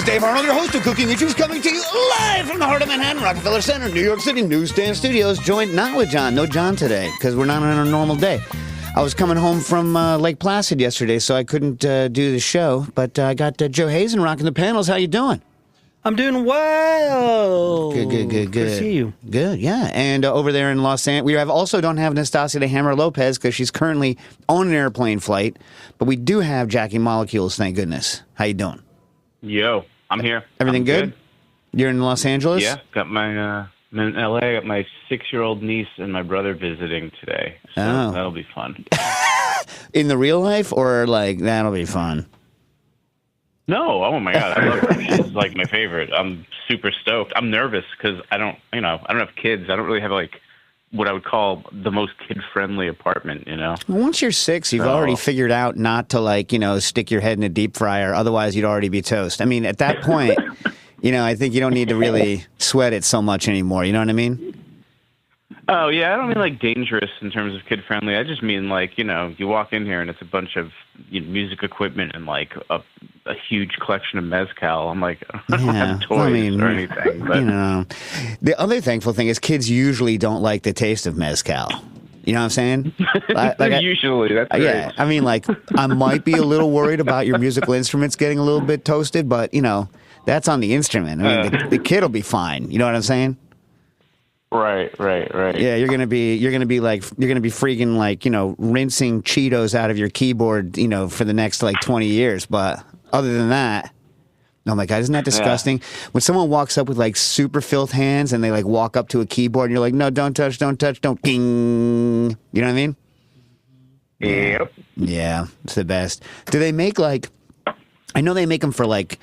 is Dave Arnold, your host of Cooking Issues, coming to you live from the heart of Manhattan, Rockefeller Center, New York City Newsstand Studios. Joined not with John, no John today, because we're not on a normal day. I was coming home from Lake Placid yesterday, so I couldn't do the show. But I got Joe Hazen rocking the panels. How you doing? I'm doing well. Good. Good to see you. Good, yeah. And over there in Los Angeles, we also don't have Nastasia de Hammer Lopez because she's currently on an airplane flight. But we do have Jackie Molecules, thank goodness. How you doing? Yo, I'm here. Everything good? You're in Los Angeles? Yeah, got my I'm in LA. Got my 6-year-old niece and my brother visiting today, so that'll be fun. In the real life, or like that'll be fun? No, oh my God, I love her. She's like my favorite. I'm super stoked. I'm nervous because I don't have kids. I don't really have like what I would call the most kid-friendly apartment, you know? Well, once you're 6, you've already figured out not to stick your head in a deep fryer. Otherwise, you'd already be toast. I mean, at that point, I think you don't need to really sweat it so much anymore. You know what I mean? Oh, yeah. I don't mean like dangerous in terms of kid-friendly. I just mean like, you walk in here and it's a bunch of music equipment and like a huge collection of mezcal. I'm like, I don't have toys or anything. But. The other thankful thing is kids usually don't like the taste of mezcal. You know what I'm saying? Usually, that's great. Yeah. I mean, like, I might be a little worried about your musical instruments getting a little bit toasted, but, that's on the instrument. I mean, the kid will be fine. You know what I'm saying? Right. Yeah, you're gonna be freaking like, rinsing Cheetos out of your keyboard, for the next like 20 years. But other than that, oh my God, isn't that disgusting? Yeah. When someone walks up with like super filth hands and they like walk up to a keyboard and you're like, no, don't touch, don't ding. You know what I mean? Yep. Yeah, it's the best. Do they make like? I know they make them for like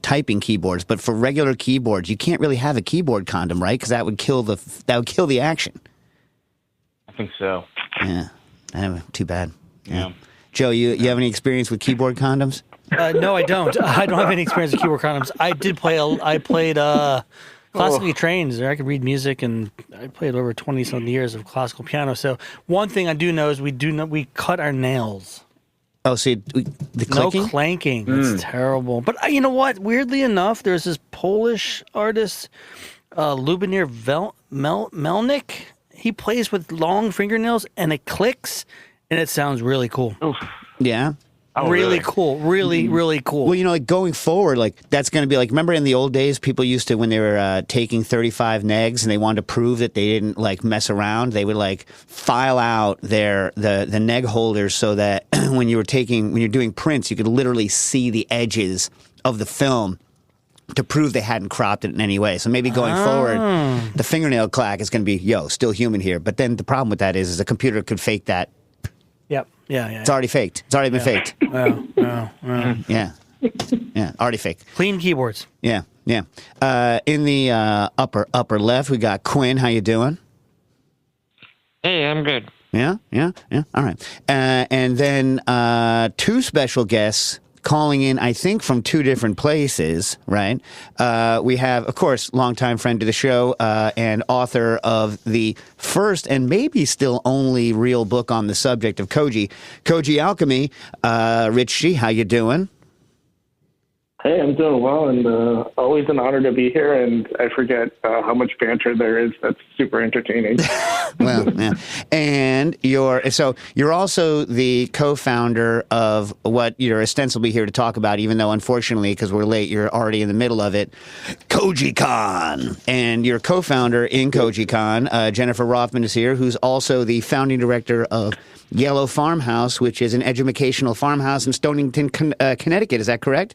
typing keyboards, but for regular keyboards, you can't really have a keyboard condom, right? Because that would kill the action. I think so. Yeah, too bad. Yeah. Joe, you have any experience with keyboard condoms? No, I don't. I don't have any experience with keyboard condoms. I played classically trained. I could read music, and I played over 20-something years of classical piano. So one thing I do know is we cut our nails. Oh, see, the clicking? No clanking. It's terrible. But you know what? Weirdly enough, there's this Polish artist, Lubomir Melnik. He plays with long fingernails, and it clicks, and it sounds really cool. Oof. Yeah? Oh, really cool. Really, really cool. Well, like going forward, like that's going to be like, remember in the old days, people used to, when they were taking 35 negs and they wanted to prove that they didn't like mess around, they would like file out the neg holders so that when you're doing prints, you could literally see the edges of the film to prove they hadn't cropped it in any way. So maybe going forward, the fingernail clack is going to be, still human here. But then the problem with that is a computer could fake that. Yep. Yeah. It's already faked. It's already been faked. Yeah. Yeah. Already faked. Clean keyboards. Yeah. In the upper left, we got Quinn. How you doing? Hey, I'm good. Yeah. All right. And then 2 special guests calling in, I think, from 2 different places, right? We have, of course, longtime friend to the show and author of the first and maybe still only real book on the subject of Koji Alchemy, Rich Shih. How you doing? Hey, I'm doing well, and always an honor to be here, and I forget how much banter there is. That's super entertaining. Well, yeah. And you're also the co-founder of what you're ostensibly here to talk about, even though, unfortunately, because we're late, you're already in the middle of it, KojiCon. And you're co-founder in KojiCon. Jennifer Rothman is here, who's also the founding director of Yellow Farmhouse, which is an educational farmhouse in Stonington, Connecticut. Is that correct?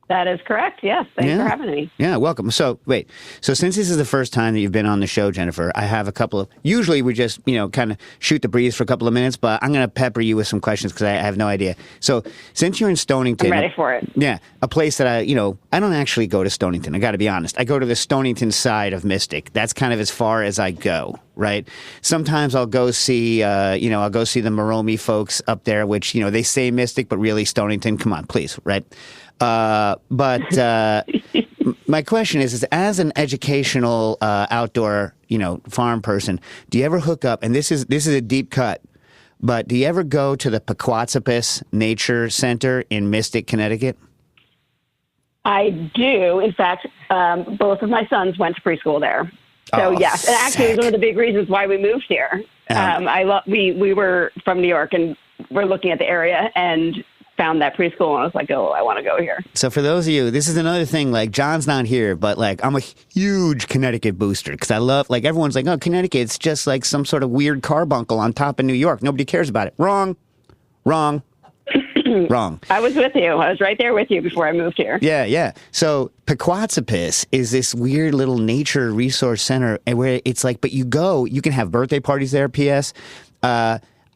That is correct. Yes. Thanks for having me. Yeah, welcome. So, wait. So, since this is the first time that you've been on the show, Jennifer, I have a couple of. Usually, we just, kind of shoot the breeze for a couple of minutes, but I'm going to pepper you with some questions because I have no idea. So, since you're in Stonington, I'm ready for it. Yeah, a place that I don't actually go to Stonington. I got to be honest. I go to the Stonington side of Mystic. That's kind of as far as I go. Right. Sometimes I'll go see, the Moromi folks up there, which they say Mystic, but really Stonington. Come on, please, right? But my question is as an educational outdoor, farm person, do you ever hook up? And this is a deep cut, but do you ever go to the Pequotspis Nature Center in Mystic, Connecticut? I do. In fact, both of my sons went to preschool there. So yes, and actually, it was one of the big reasons why we moved here. We were from New York, and we're looking at the area and found that preschool, and I was like, oh, I want to go here. So for those of you, this is another thing, like John's not here, but like I'm a huge Connecticut booster because I love, like everyone's like, oh, Connecticut, it's just like some sort of weird carbuncle on top of New York. Nobody cares about it. Wrong. I was with you. I was right there with you before I moved here. Yeah. So Pequotspis is this weird little nature resource center where it's like, but you can have birthday parties there, P.S.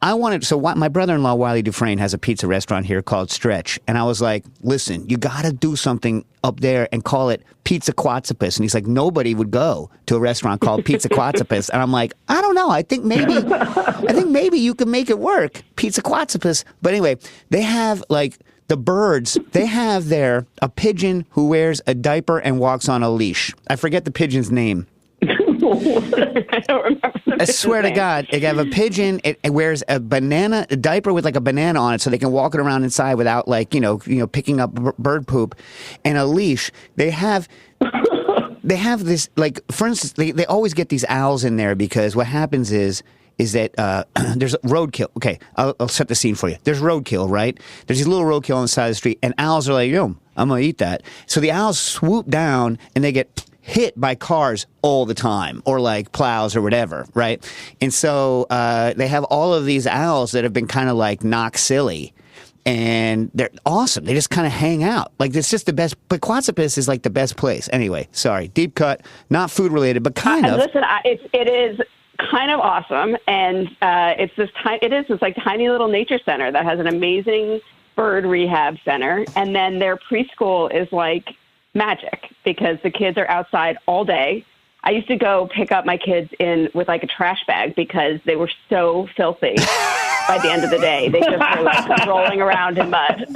My brother-in-law, Wiley Dufresne, has a pizza restaurant here called Stretch. And I was like, listen, you got to do something up there and call it Pizza Quatsipus. And he's like, nobody would go to a restaurant called Pizza Quatsipus. And I'm like, I don't know. I think maybe you can make it work. Pizza Quatsipus. But anyway, they have like the birds. They have there a pigeon who wears a diaper and walks on a leash. I forget the pigeon's name. I don't remember. I swear to God, they have a pigeon. It wears a diaper with like a banana on it, so they can walk it around inside without like picking up bird poop, and a leash. They have this, like, for instance, they always get these owls in there because what happens is that there's roadkill. Okay, I'll set the scene for you. There's roadkill, right? There's these little roadkill on the side of the street, and owls are like, yo, I'm gonna eat that. So the owls swoop down and they get hit by cars all the time, or like plows or whatever, right? And so they have all of these owls that have been kind of like knocked silly, and they're awesome. They just kind of hang out. Like, it's just the best. But Quatsipis is like the best place. Anyway, sorry, deep cut, not food related, but kind of. Listen, it is kind of awesome, and it's this like tiny little nature center that has an amazing bird rehab center, and then their preschool is like magic because the kids are outside all day. I used to go pick up my kids with like a trash bag because they were so filthy by the end of the day. They just were like rolling around in mud.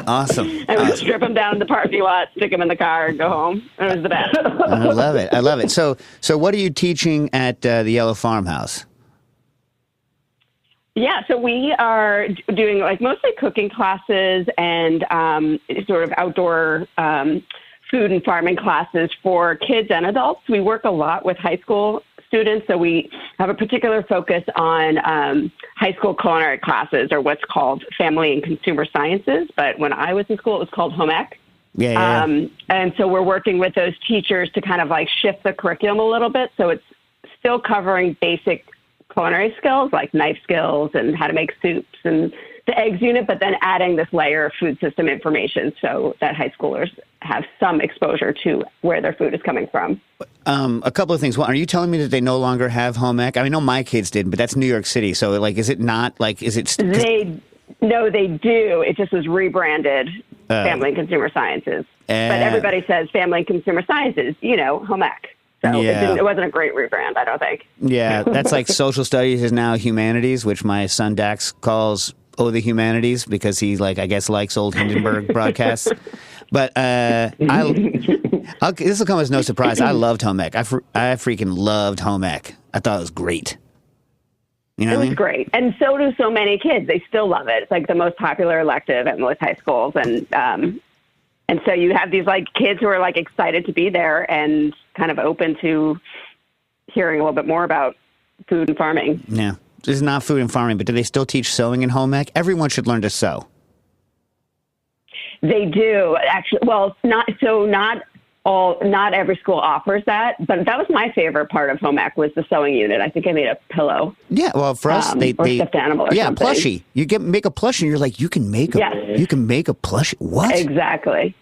Awesome. I would strip them down in the parking lot, stick them in the car, and go home. It was the best. I love it. So what are you teaching at the Yellow Farmhouse? Yeah, so we are doing like mostly cooking classes and sort of outdoor food and farming classes for kids and adults. We work a lot with high school students, so we have a particular focus on high school culinary classes, or what's called family and consumer sciences. But when I was in school, it was called home ec. Yeah. And so we're working with those teachers to kind of like shift the curriculum a little bit, so it's still covering basic culinary skills like knife skills and how to make soups and the eggs unit, but then adding this layer of food system information so that high schoolers have some exposure to where their food is coming from. A couple of things. One, are you telling me that they no longer have home ec? I mean, I know my kids did, but that's New York City. So, like, is it not, like, is it... No, they do. It just was rebranded Family and Consumer Sciences. But everybody says Family and Consumer Sciences, home ec. So it wasn't a great rebrand, I don't think. Yeah, that's like social studies is now humanities, which my son Dax calls the humanities because he, like, I guess likes old Hindenburg broadcasts. But this will come as no surprise. I loved home ec. I freaking loved home ec. I thought it was great. You know what I mean? It was great. And so do so many kids. They still love it. It's like the most popular elective at most high schools. And so you have these like kids who are like excited to be there and kind of open to hearing a little bit more about food and farming. Yeah. This is not food and farming, but do they still teach sewing in home ec? Everyone should learn to sew. They do, actually. Well, not every school offers that, but that was my favorite part of home ec was the sewing unit. I think I made a pillow. Yeah, well, for us, they stuffed animal or something. Plushie. You make a plushie, and you're like, you can make a plushie. What? Exactly.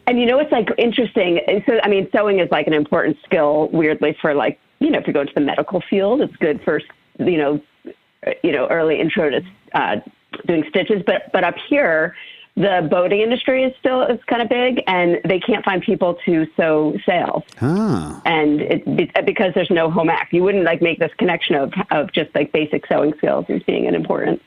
And it's like interesting. So, I mean, sewing is like an important skill. Weirdly, for like if you go into the medical field, it's good for early intro to doing stitches. But up here, the boating industry is kind of big, and they can't find people to sew sails. Oh. And because there's no home ec, you wouldn't like make this connection of just like basic sewing skills as being an important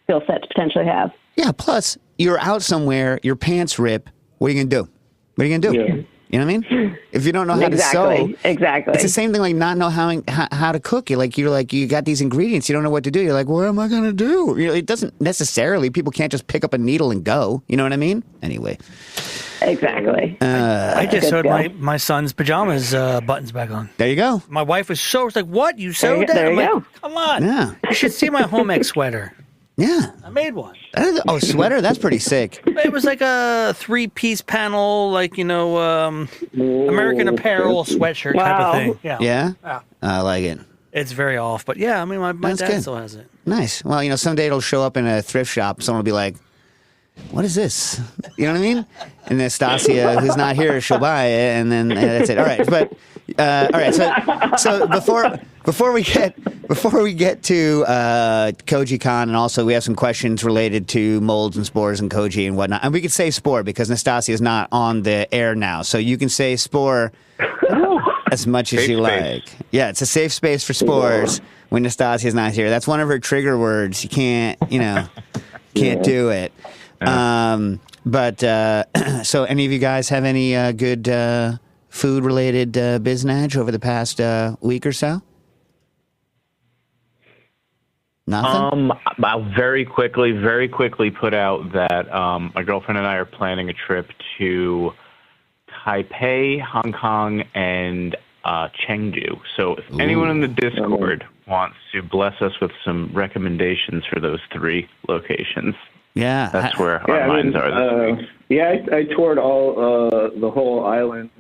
skill set to potentially have. Yeah. Plus, you're out somewhere, your pants rip. What are you gonna do? What are you gonna do? Yeah. You know what I mean? If you don't know how to sew, exactly. It's the same thing like not know how to cook. You're like you got these ingredients, you don't know what to do. You're like, what am I gonna do? It doesn't necessarily. People can't just pick up a needle and go. You know what I mean? Anyway, Exactly. I just Good sewed go. my son's pajamas buttons back on. There you go. My wife was so like, "What? You sewed that?" there I'm you like, go. "Come on, Yeah. you should see my home ec sweater. Yeah. I made one. Oh, sweater? That's pretty sick. It was like a 3-piece panel, like American Apparel sweatshirt type of Wow. thing. Yeah, Yeah? I like it. It's very off, but yeah, I mean, my That's dad good. still has it. Nice. Well, someday it'll show up in a thrift shop. Someone will be like, what is this? You know what I mean? And Nastasia, who's not here, she'll buy it, and then that's it. All right, but all right. So before we get to KojiCon, and also we have some questions related to molds and spores and koji and whatnot, and we could say spore because Nastasia is not on the air now, so you can say spore as much as Safe you space. like. Yeah, it's a safe space for spores when Nastasia is not here. That's one of her trigger words. You can't do it. But so any of you guys have any good food related biznage over the past week or so? Nothing? I'll very quickly put out that my girlfriend and I are planning a trip to Taipei, Hong Kong, and Chengdu. So if anyone in the Discord wants to bless us with some recommendations for those 3 locations, Yeah. that's where our minds are this week. I toured the whole island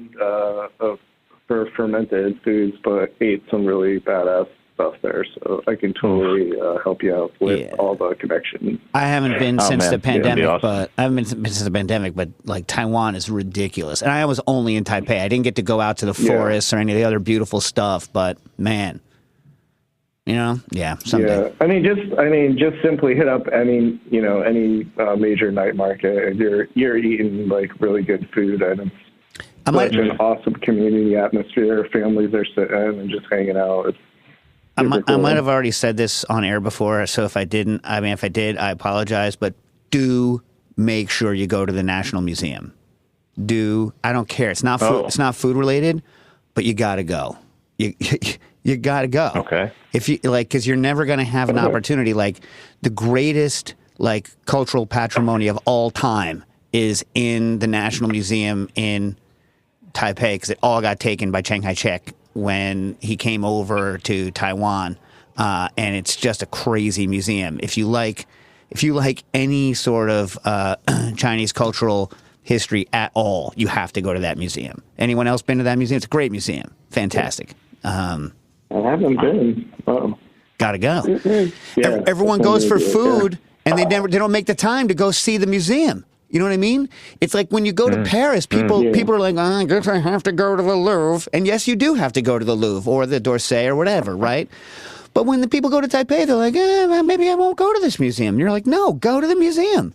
for fermented foods, but ate some really badass stuff there. So I can totally help you out with all the connections. I haven't been since the man. Yeah, that'd be pandemic, awesome. but I haven't been since the pandemic, but like Taiwan is ridiculous. And I was only in Taipei. I didn't get to go out to the forests or any of the other beautiful stuff, but man, someday. Yeah, I mean, just simply hit up any major night market, and you're eating like really good food, and it's such an awesome community atmosphere. Families are sitting and just hanging out. It's I super might cool. have already said this on air before, so if I didn't, if I did, I apologize, but do make sure you go to the National Museum. I don't care. It's not food, it's not food related, but you got to go. You got to go. Okay. If you because you're never going to have an opportunity. Like the greatest cultural patrimony of all time is in the National Museum in Taipei, because it all got taken by Chiang Kai-shek when he came over to Taiwan, and it's just a crazy museum. If you like any sort of Chinese cultural history at all, you have to go to that museum. Anyone else been to that museum? It's a great museum, fantastic. I haven't been. Gotta go. Yeah, Everyone goes for food, and they don't make the time to go see the museum. You know what I mean? It's like when you go to Paris, people are like, I guess I have to go to the Louvre. And yes, you do have to go to the Louvre or the d'Orsay or whatever, right? But when the people go to Taipei, they're like, well, maybe I won't go to this museum. And you're like, no, go to the museum.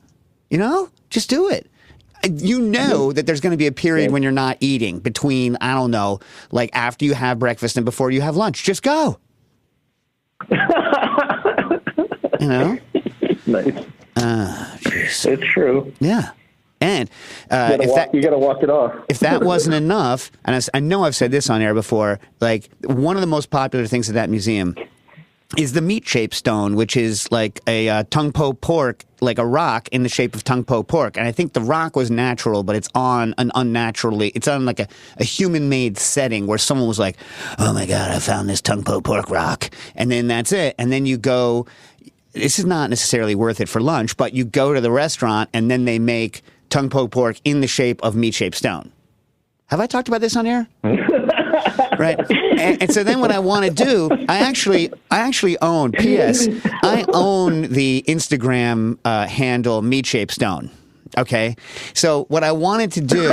Just do it. You know that there's going to be a period when you're not eating between, I don't know, like after you have breakfast and before you have lunch. Just go. Nice. It's true. Yeah. And You got to walk it off. if that wasn't enough, and I know I've said this on air before, like one of the most popular things at that museum is the meat-shaped stone, which is like a tung po pork, like a rock in the shape of tung po pork. And I think the rock was natural, but it's on it's on like a human-made setting where someone was like, oh my God, I found this tung po pork rock. And then that's it. And then you go, this is not necessarily worth it for lunch, but you go to the restaurant and then they make tung po pork in the shape of meat-shaped stone. Have I talked about this on air? Right. And so then what I want to do, I actually own, P.S., I own the Instagram handle Meat Shape Stone. Okay. So what I wanted to do,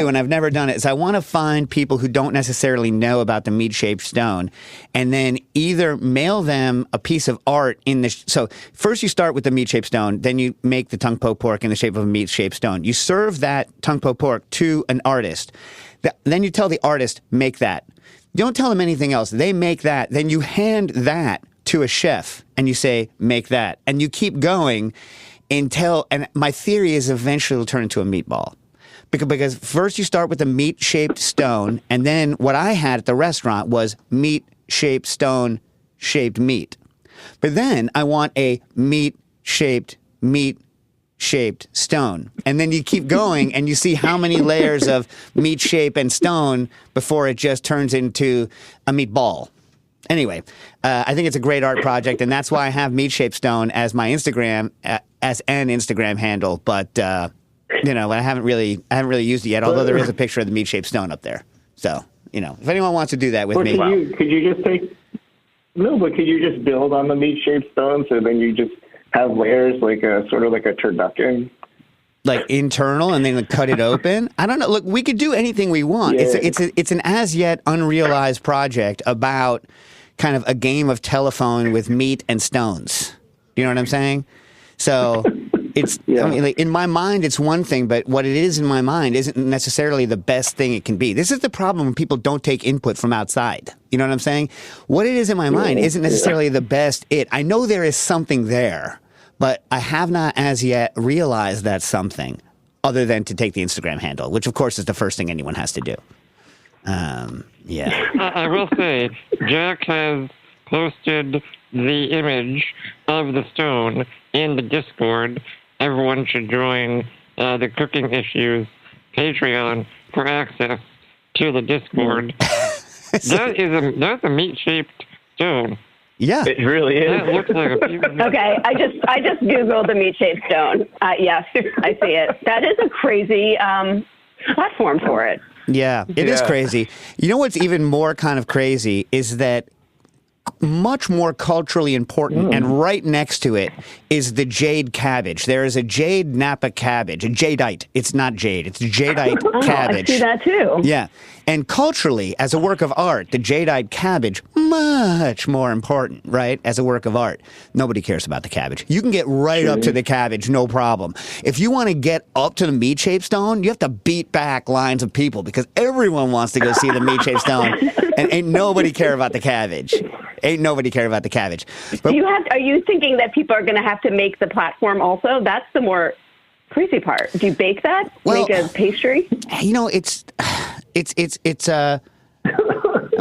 and I've never done it, is I want to find people who don't necessarily know about the meat-shaped stone, and then either mail them a piece of art in the. So first you start with the meat-shaped stone, then you make the tung po pork in the shape of a meat-shaped stone. You serve that tung po pork to an artist. Then you tell the artist, make that. You don't tell them anything else. They make that. Then you hand that to a chef, and you say, make that. And you keep going until, and my theory is eventually it'll turn into a meatball. Because first you start with a meat-shaped stone, and then what I had at the restaurant was meat-shaped stone-shaped meat. But then I want a meat-shaped shaped stone. And then you keep going and you see how many layers of meat shape and stone before it just turns into a meatball. Anyway, I think it's a great art project, and that's why I have meat shaped stone as my Instagram, as an Instagram handle. But you know, I haven't really used it yet. Although there is a picture of the meat shaped stone up there. So you know, if anyone wants to do that with me, could you just could you just build on the meat shaped stone so then you just have layers like a sort of like a turducken? Like internal, and then cut it open. I don't know. Look, we could do anything we want. Yeah. It's an as yet unrealized project about kind of a game of telephone with meat and stones. You know what I'm saying? So it's, I mean, like, in my mind, it's one thing, but what it is in my mind isn't necessarily the best thing it can be. This is the problem when people don't take input from outside. You know what I'm saying? What it is in my mind isn't necessarily the best it. I know there is something there, but I have not as yet realized that something other than to take the Instagram handle, which of course is the first thing anyone has to do. Yeah. I will say, Jack has posted the image of the stone in the Discord. Everyone should join the Cooking Issues Patreon for access to the Discord. That's a meat-shaped stone. Yeah, it really is. That looks like a piece of meat. Okay, I just googled the meat shaped stone. Yes, I see it. That is a crazy platform for it. Yeah, it is crazy. You know what's even more kind of crazy is that much more culturally important, and right next to it is the jade cabbage. There is a jade Napa cabbage, a jadeite. It's not jade, it's jadeite cabbage. I see that too. Yeah. And culturally, as a work of art, the jadeite cabbage, much more important, right? As a work of art. Nobody cares about the cabbage. You can get right up to the cabbage, no problem. If you want to get up to the meat-shaped stone, you have to beat back lines of people because everyone wants to go see the meat-shaped stone, and ain't nobody care about the cabbage. Ain't nobody care about the cabbage. But Are you thinking that people are going to have to make the platform also? That's the more crazy part. Do you bake that? Well, make a pastry? You know, it's I'm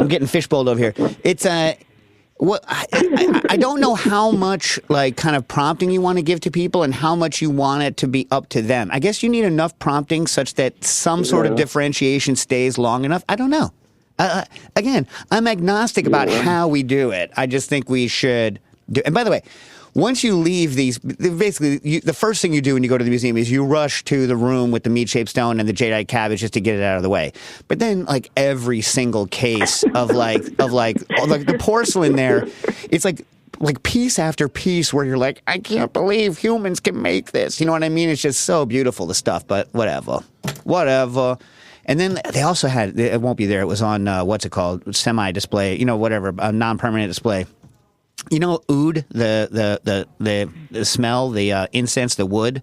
getting fishbowled over here. It's what I don't know how much like kind of prompting you want to give to people and how much you want it to be up to them. I guess you need enough prompting such that some sort of differentiation stays long enough. I don't know. Again, I'm agnostic about how we do it. I just think we should do. And by the way, once you leave these, basically, the first thing you do when you go to the museum is you rush to the room with the meat-shaped stone and the jadeite cabbage just to get it out of the way. But then, like every single case of the porcelain there, it's like piece after piece where you're like, I can't believe humans can make this. You know what I mean? It's just so beautiful, the stuff. But whatever. And then they also had, it won't be there, it was on, what's it called, semi-display, you know, whatever, a non-permanent display. You know, oud, the smell, the incense, the wood?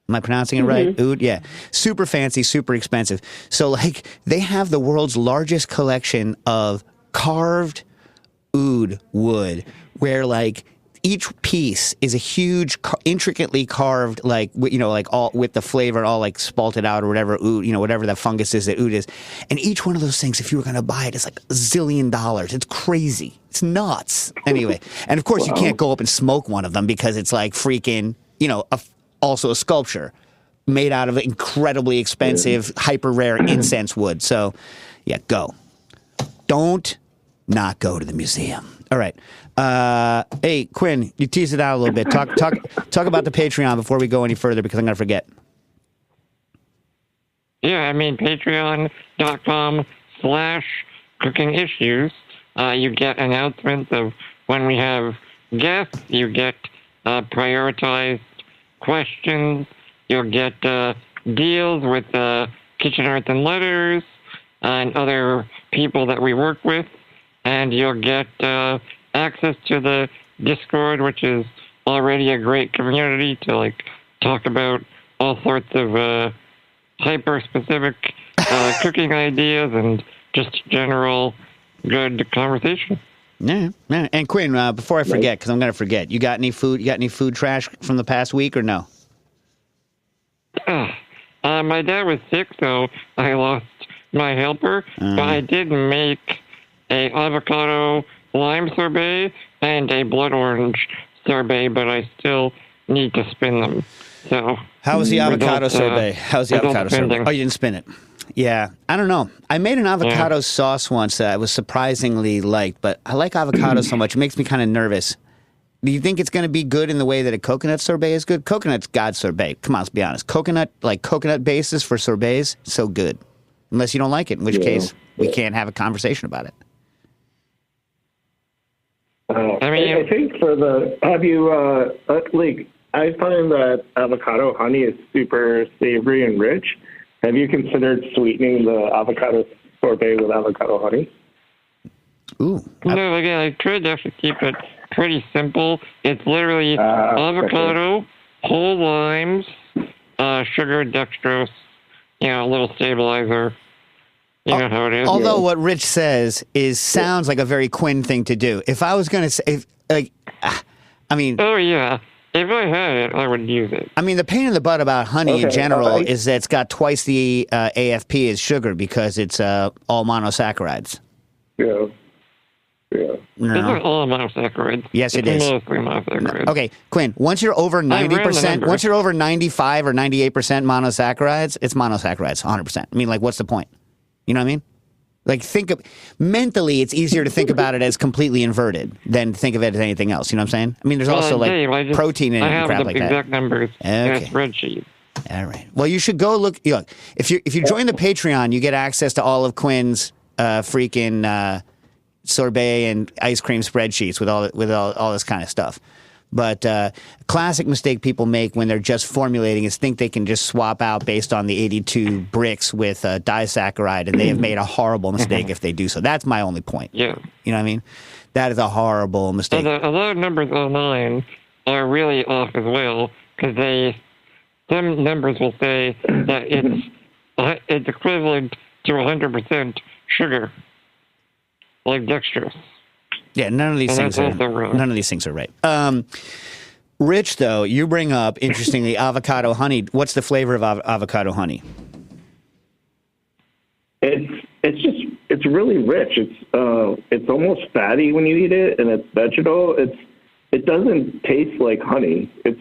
Am I pronouncing it right? Oud, yeah. Super fancy, super expensive. So, like, they have the world's largest collection of carved oud wood where, like, each piece is a huge, intricately carved, like, you know, like all with the flavor all like spalted out or whatever, oud, you know, whatever the fungus is that oud is. And each one of those things, if you were going to buy it, it's like $1 zillion. It's crazy. It's nuts. Anyway. And of course, you can't go up and smoke one of them because it's like freaking, you know, also a sculpture made out of incredibly expensive, hyper rare incense wood. So, yeah, go. Don't not go to the museum. All right. Hey, Quinn, you tease it out a little bit. Talk about the Patreon before we go any further because I'm going to forget. Yeah, I mean, patreon.com/cooking issues. You get announcements of when we have guests. You get prioritized questions. You'll get deals with Kitchen Arts and Letters and other people that we work with. And you'll get access to the Discord, which is already a great community to like talk about all sorts of hyper-specific cooking ideas and just general good conversation. Yeah. And Quinn, before I forget, because I'm going to forget, you got any food? You got any food trash from the past week or no? My dad was sick, so I lost my helper. But I did make a avocado lime sorbet and a blood orange sorbet, but I still need to spin them. So how was the avocado sorbet? How's the avocado sorbet? spinning. Oh, you didn't spin it. Yeah, I don't know. I made an avocado sauce once that I was surprisingly liked, but I like avocado so much it makes me kind of nervous. Do you think it's going to be good in the way that a coconut sorbet is good? Coconut's God's sorbet. Come on, let's be honest. Coconut bases for sorbets, so good. Unless you don't like it, in which case we can't have a conversation about it. I think have you, I find that avocado honey is super savory and rich. Have you considered sweetening the avocado sorbet with avocado honey? Ooh. No, again, I tried to actually keep it pretty simple. It's literally avocado, whole limes, sugar, dextrose, a little stabilizer. You know how it is. Although what Rich says sounds like a very Quinn thing to do. If I was going to say, Oh, yeah. If I had it, I would use it. I mean, the pain in the butt about honey in general is that it's got twice the AFP as sugar because it's all monosaccharides. Yeah. It's not all monosaccharides. Yes, it is. Mostly monosaccharides. Okay, Quinn, once you're over 90%, once you're over 95 or 98% monosaccharides, it's monosaccharides, 100%. I mean, what's the point? You know what I mean? Mentally, it's easier to think about it as completely inverted than think of it as anything else. You know what I'm saying? I mean, there's also Dave, protein in it and crap like that. I have the exact numbers in a spreadsheet. All right. Well, you should go look. Look, if you join the Patreon, you get access to all of Quinn's freaking sorbet and ice cream spreadsheets with all this kind of stuff. But a classic mistake people make when they're just formulating is think they can just swap out based on the 82 bricks with disaccharide, and they have made a horrible mistake if they do so. That's my only point. Yeah. You know what I mean? That is a horrible mistake. A lot of numbers online are really off as well, because some numbers will say that it's equivalent to 100% sugar, like dextrose. Yeah, none of these things are right. Rich, though, you bring up, interestingly, avocado honey. What's the flavor of avocado honey? It's really rich. It's almost fatty when you eat it, and it's vegetal. It doesn't taste like honey. It's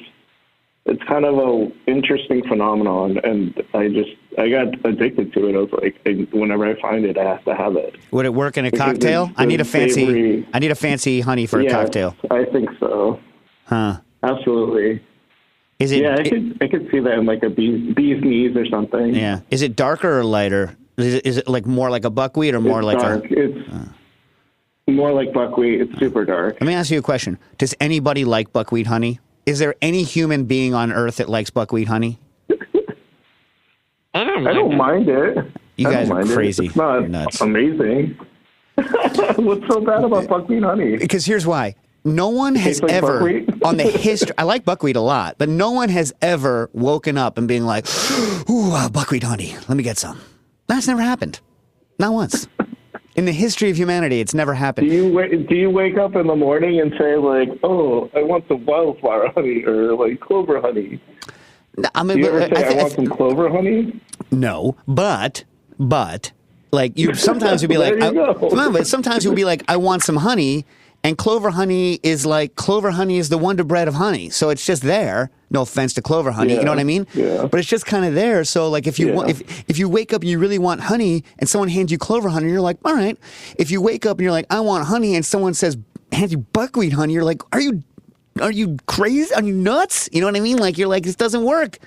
kind of a interesting phenomenon, and I got addicted to it. I was like, whenever I find it, I have to have it. Would it work in a cocktail? I need a fancy honey for a cocktail. I think so. Huh? Absolutely. Is it? Yeah, I could see that in like a bee's knees or something. Yeah. Is it darker or lighter? Is it more like a buckwheat or more dark. It's more like buckwheat. It's super dark. Let me ask you a question. Does anybody like buckwheat honey? Is there any human being on earth that likes buckwheat honey? I don't mind it. You guys are crazy. It's not nuts. Amazing. What's so bad about buckwheat honey? Because here's why. No one has like ever, buckwheat? on the history, I like buckwheat a lot, but no one has ever woken up and being like, ooh, buckwheat honey, let me get some. That's never happened. Not once. In the history of humanity, it's never happened. Do you wake up in the morning and say, like, oh, I want some wildflower honey or, like, clover honey? I mean, do you ever say, I want some clover honey? No, but, like, sometimes you'll be like, sometimes you'll be like, I want some honey. And clover honey is the Wonder Bread of honey. So it's just there. No offense to clover honey, you know what I mean? Yeah. But it's just kind of there. So like if you wake up and you really want honey and someone hands you clover honey, you're like, all right. If you wake up and you're like, I want honey, and someone hands you buckwheat honey, you're like, are you crazy? Are you nuts? You know what I mean? Like you're like, this doesn't work.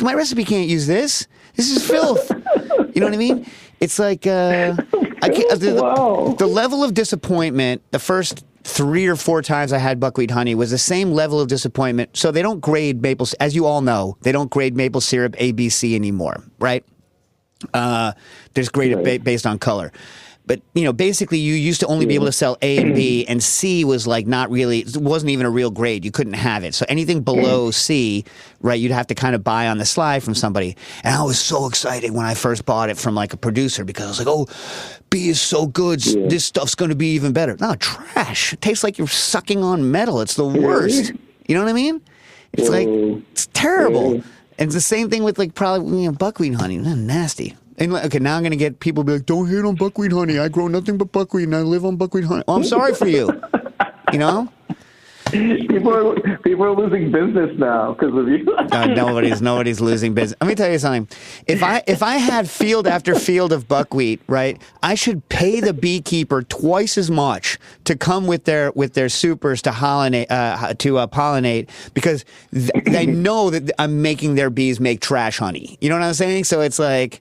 My recipe can't use this. This is filth. You know what I mean? It's like the level of disappointment the first 3 or 4 times I had buckwheat honey was the same level of disappointment. So they don't grade maple, as you all know, they don't grade maple syrup ABC anymore, right? There's graded based on color. But, basically you used to only be able to sell A and B, and C was like not really, it wasn't even a real grade. You couldn't have it. So anything below C, right, you'd have to kind of buy on the sly from somebody. And I was so excited when I first bought it from like a producer because I was like, oh, B is so good. Yeah. This stuff's going to be even better. No, trash. It tastes like you're sucking on metal. It's the worst. You know what I mean? It's like, it's terrible. And it's the same thing with like probably buckwheat honey. Nasty. And okay, now I'm going to get people be like, don't hate on buckwheat honey. I grow nothing but buckwheat and I live on buckwheat honey. Oh, I'm sorry for you. People are losing business now because of you. Nobody's losing business. Let me tell you something. If I had field after field of buckwheat, right, I should pay the beekeeper twice as much to come with their supers to pollinate because they know that I'm making their bees make trash honey. You know what I'm saying? So it's like.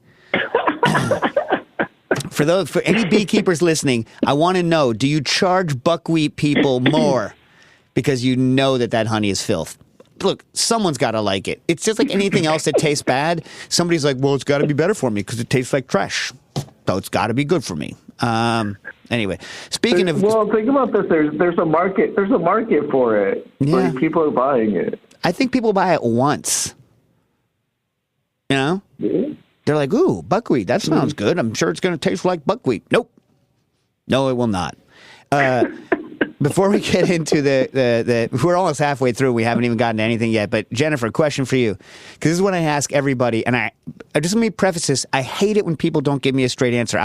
For any beekeepers listening, I want to know: do you charge buckwheat people more because you know that honey is filth? Look, someone's got to like it. It's just like anything else that tastes bad. Somebody's like, well, it's got to be better for me because it tastes like trash, so it's got to be good for me. Anyway, speaking of, well, think about this. There's a market. There's a market for it. Yeah. Like, people are buying it. I think people buy it once. You know. Yeah. They're like, ooh, buckwheat, that sounds good. I'm sure it's going to taste like buckwheat. Nope. No, it will not. Before we get into we're almost halfway through. We haven't even gotten to anything yet. But Jennifer, question for you. Because this is what I ask everybody. And I just let me preface this. I hate it when people don't give me a straight answer.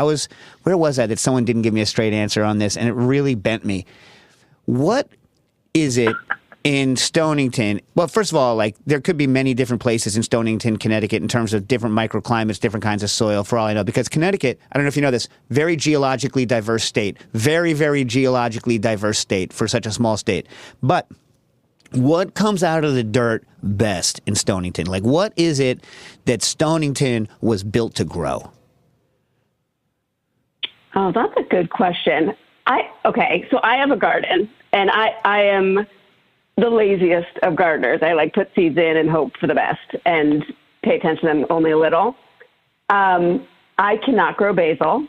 Where was I that someone didn't give me a straight answer on this? And it really bent me. What is it in Stonington? Well, first of all, like there could be many different places in Stonington, Connecticut, in terms of different microclimates, different kinds of soil, for all I know. Because Connecticut, I don't know if you know this, very geologically diverse state. Very, very geologically diverse state for such a small state. But what comes out of the dirt best in Stonington? Like, what is it that Stonington was built to grow? Oh, that's a good question. So I have a garden, and I am the laziest of gardeners. I like put seeds in and hope for the best and pay attention to them only a little. I cannot grow basil.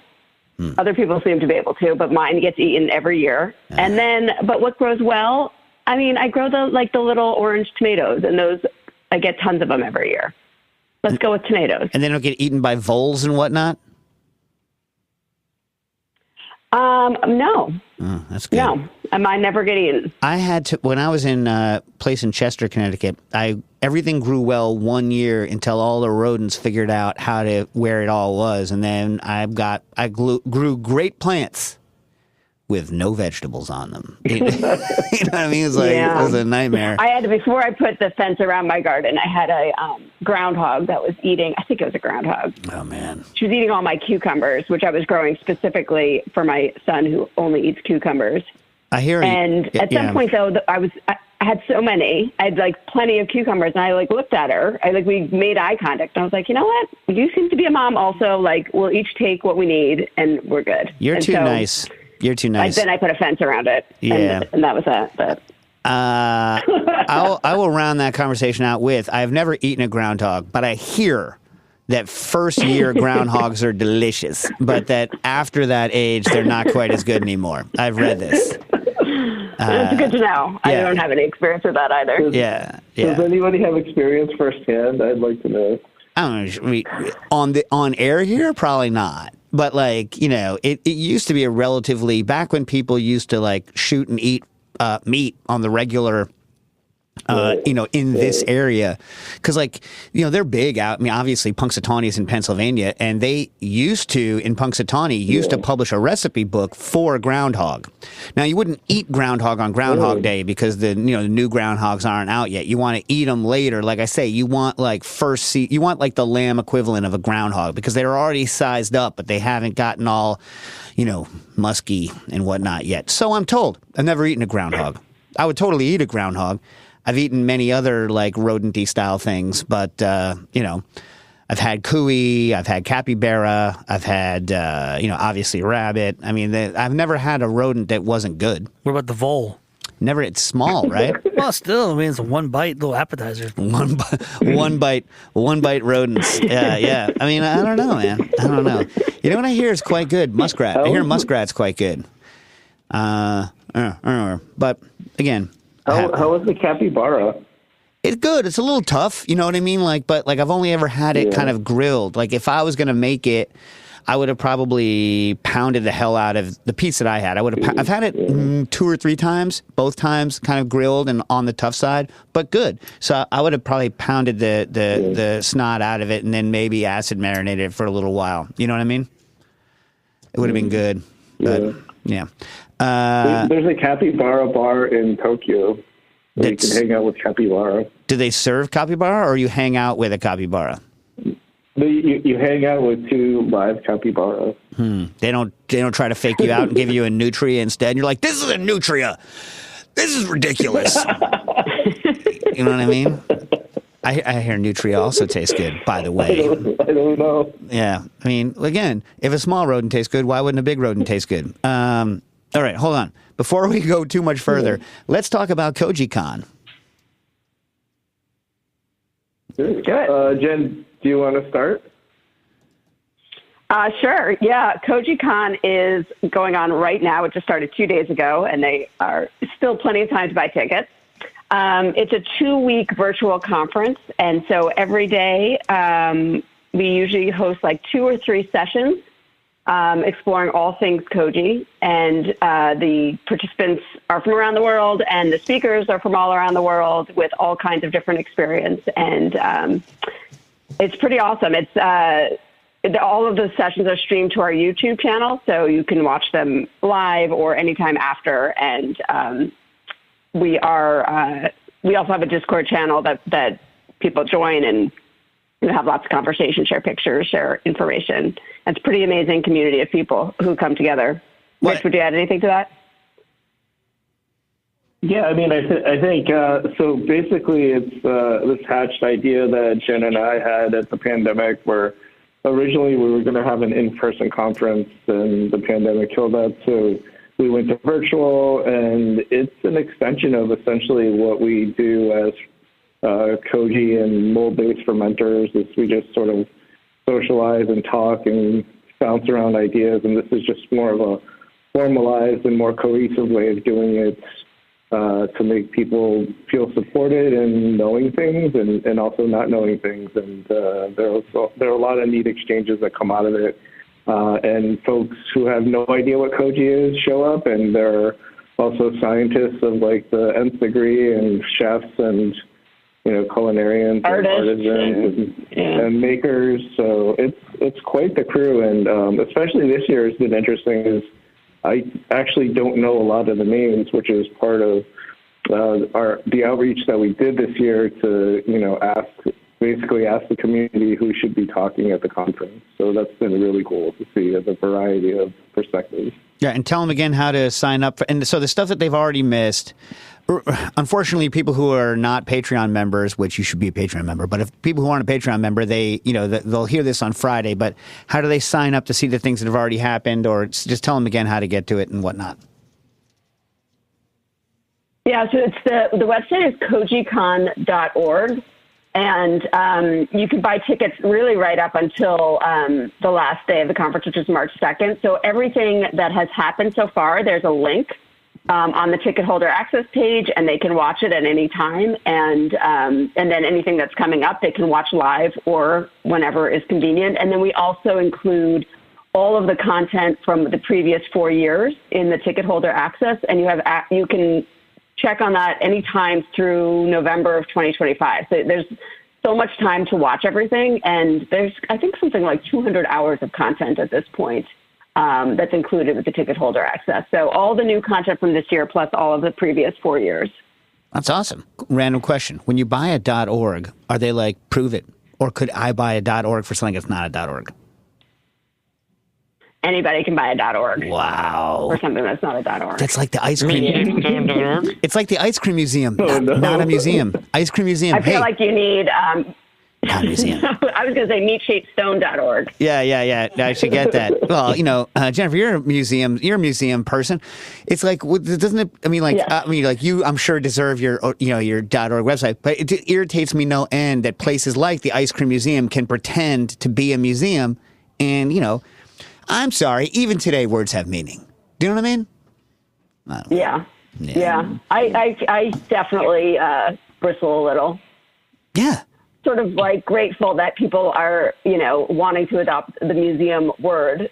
Other people seem to be able to, but mine gets eaten every year. But what grows well? I mean, I grow the little orange tomatoes, and those I get tons of them every year. Let's go with tomatoes. And they don't get eaten by voles and whatnot? No. Oh, that's good. No, mine never get eaten. I had to, when I was in a place in Chester, Connecticut, everything grew well 1 year until all the rodents figured out where it all was. And then I grew great plants with no vegetables on them. You know what I mean? It was a nightmare. Before I put the fence around my garden, I had a groundhog that was eating, I think it was a groundhog. Oh, man. She was eating all my cucumbers, which I was growing specifically for my son who only eats cucumbers. I hear you. And at some point, though, I had so many. I had plenty of cucumbers, and I looked at her. We made eye contact, and I was like, you know what? You seem to be a mom also. We'll each take what we need, and we're good. You're too nice. You're too nice. Then I put a fence around it. Yeah. And that was that. But. I will round that conversation out with, I've never eaten a groundhog, but I hear that first year groundhogs are delicious, but that after that age, they're not quite as good anymore. I've read this. That's good to know. I don't have any experience with that either. Does anybody have experience firsthand? I'd like to know. I don't know. On air here, probably not. But it used to be a relatively, back when people used to shoot and eat meat on the regular, in this area. Because they're big out. I mean, obviously Punxsutawney is in Pennsylvania, and they used to publish a recipe book for groundhog. Now, you wouldn't eat groundhog on Groundhog Day because the new groundhogs aren't out yet. You want to eat them later. Like I say, you want you want the lamb equivalent of a groundhog because they're already sized up, but they haven't gotten all, musky and whatnot yet. So I'm told. I've never eaten a groundhog. I would totally eat a groundhog. I've eaten many other rodent-y style things, but I've had cuy, I've had capybara, I've had obviously rabbit. I mean, I've never had a rodent that wasn't good. What about the vole? Never. It's small, right? Well, still, I mean, it's a one-bite little appetizer. One bite rodents. Yeah. I mean, I don't know, man. I don't know. You know what I hear is quite good? Muskrat. I hear muskrat's quite good. But again. How is the capybara? It's good. It's a little tough, you know what I mean? But I've only ever had it kind of grilled. If I was gonna make it, I would have probably pounded the hell out of the piece that I had. I've had it 2 or 3 times, both times kind of grilled and on the tough side, but good. So I would have probably pounded the snot out of it and then maybe acid marinated it for a little while. You know what I mean? It would have been good. But Yeah. There's a capybara bar in Tokyo where you can hang out with capybara. Do they serve capybara, or you hang out with a capybara? You hang out with 2 live capybaras. They don't try to fake you out and give you a nutria instead. You're like, this is a nutria. This is ridiculous. You know what I mean? I hear nutria also tastes good, by the way. I don't know. Yeah. I mean, again, if a small rodent tastes good, why wouldn't a big rodent taste good? All right, hold on. Before we go too much further, let's talk about KojiCon. Do it. Jen, do you want to start? Sure. Yeah. KojiCon is going on right now. It just started 2 days ago, and they are still plenty of time to buy tickets. It's a 2-week virtual conference, and so every day we usually host like 2 or 3 sessions exploring all things Koji, and the participants are from around the world, and the speakers are from all around the world with all kinds of different experience, and it's pretty awesome. It's all of the sessions are streamed to our YouTube channel, so you can watch them live or anytime after, and we also have a Discord channel that people join, and we have lots of conversation, share pictures, share information. It's a pretty amazing community of people who come together. Rich, would you add anything to that? Yeah, I mean, I think so. Basically, it's this hatched idea that Jen and I had at the pandemic, where originally we were going to have an in-person conference, and the pandemic killed that. So we went to virtual, and it's an extension of essentially what we do as Koji and mold-based fermenters. Is we just sort of socialize and talk and bounce around ideas, and this is just more of a formalized and more cohesive way of doing it to make people feel supported in knowing things and also not knowing things. And there are a lot of neat exchanges that come out of it. And folks who have no idea what Koji is show up, and there are also scientists of like the nth degree and chefs and culinarians, artisans, and makers. So it's quite the crew, and especially this year has been interesting. Is I actually don't know a lot of the names, which is part of the outreach that we did this year to ask the community who should be talking at the conference. So that's been really cool to see the variety of perspectives. Yeah, and tell them again how to sign up. And so the stuff that they've already missed, unfortunately, people who are not Patreon members, which you should be a Patreon member, but if people who aren't a Patreon member, they'll hear this on Friday, but how do they sign up to see the things that have already happened, or just tell them again how to get to it and whatnot? Yeah, so it's the website is KojiCon.org. And you can buy tickets really right up until the last day of the conference, which is March 2nd. So everything that has happened so far, there's a link on the ticket holder access page, and they can watch it at any time. And then anything that's coming up, they can watch live or whenever is convenient. And then we also include all of the content from the previous 4 years in the ticket holder access, and you can check on that anytime through November of 2025. So there's so much time to watch everything, and there's, I think, something like 200 hours of content at this point that's included with the ticket holder access. So all the new content from this year plus all of the previous 4 years. That's awesome. Random question. When you buy a .org, are they like, prove it? Or could I buy a .org for something that's not a .org? Anybody can buy a .org. Wow. Or something that's not a .org. That's like the ice cream. It's like the ice cream museum, not a museum. Ice cream museum. I feel like you need... not a museum. I was going to say meatshapestone.org. Yeah. I should get that. Well, Jennifer, you're a museum person. It's like, doesn't it? I mean, like, yes. You, I'm sure deserve your .org website, but it irritates me no end that places like the ice cream museum can pretend to be a museum, and I'm sorry, even today words have meaning. Do you know what I mean? Yeah. I definitely bristle a little. Yeah. Sort of like grateful that people are, wanting to adopt the museum word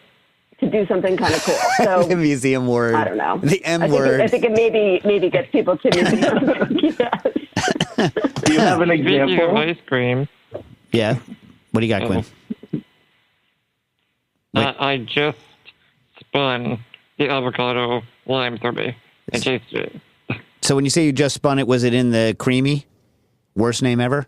to do something kind of cool. So the museum word. I don't know. The M word. I think it maybe gets people to museums. Yes. Do you have an example? Ice cream. Yeah. What do you got, Quinn? I just spun the avocado lime for me. I tasted it. So when you say you just spun it, was it in the creamy? Worst name ever?